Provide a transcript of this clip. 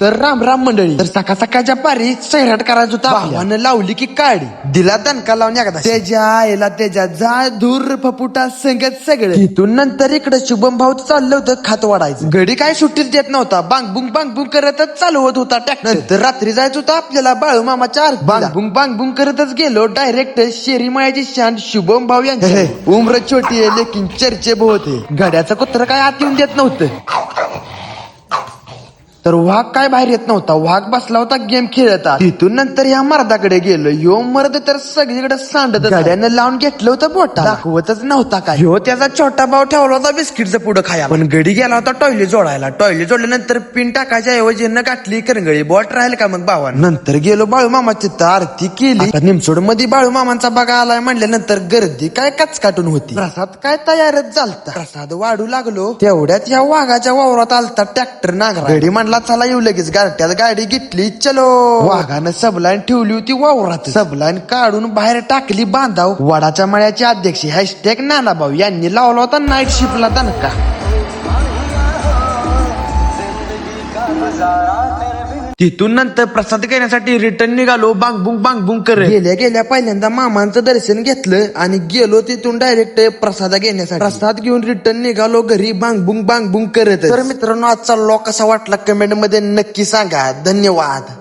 तर राम राम मंडळी. तर सकाळ सकाळच्या पारी सैराट करायचं होता. भावानं लावली की काढी दिला दणका लावून एकदा त्याच्या आईला त्याच्या जा धूर फपुटा संगत सगळं. तिथून नंतर इकडे शुभम भाऊ चाललं होतं खात वाढायचं. गडी काय सुट्टीच देत नव्हता. बांगबुंग बांगबुंग करतच चालवत होता ट्रॅक्टर. नंतर रात्री जायचं होतं आपल्याला बाळू मामाच्या आरतीला. बांगबुंग बांगबुंग करतच गेलो डायरेक्ट शेरी मायाची शान शुभम भाऊ यांची. उम्र छोटी आहे लेकिन चर्चे बहुत आहे. गड्याचं कुत्र काय आत येऊन देत नव्हतं. तर वाघ काय बाहेर येत नव्हता. वाघ बसला होता गेम खेळता. तिथून नंतर ह्या मर्दाकडे गेलो. ह्यो मर्द तर सगळीकडे सांडत गाड्यानं लावून घेतलं होतं बोटा. दाखवतच नव्हता काय. ह्यो त्याचा छोटा भाऊ ठेवला होता बिस्किटचं पुढं खाया. पण गडी गेला होता टॉयलेट जोडायला. टॉयलेट जोडल्यानंतर पिन टाकायच्या ऐवजी गाठली करंगळी. बॉट राहील का मग भावान. नंतर गेलो बाळू मामाची आरती केली. निमसोड मध्ये बाळू मामांचा बघा आलाय म्हणल्यानंतर गर्दी काय कचकाटून होती. प्रसाद काय तयारच झालता. प्रसाद वाढू लागलो तेवढ्यात या वाघाच्या वावरात आलता ट्रॅक्टर नागरा. गडी म्हणला चला येऊ लगेच. गारट्यात गाडी घेतली चलो. वाघानं सबलाईन ठेवली होती वावरात. सबलाईन काढून बाहेर टाकली बांधाव. वडाच्या मळ्याचे अध्यक्ष हॅशटॅग नानाभाऊ यांनी लावला होता नाईट शिफ्टला दणका. तिथून नंतर प्रसाद घेण्यासाठी रिटर्न निघालो. बांगबुंग बांगबुंग करत गेल्या गेल्या पहिल्यांदा मामांचं दर्शन घेतलं आणि गेलो तिथून डायरेक्ट प्रसाद घेण्यासाठी. प्रसाद घेऊन रिटर्न निघालो घरी बांगबुंग बांगबुंग करत. तर मित्रांनो आजचा व्लॉग कसा वाटला कमेंट मध्ये नक्की सांगा. धन्यवाद.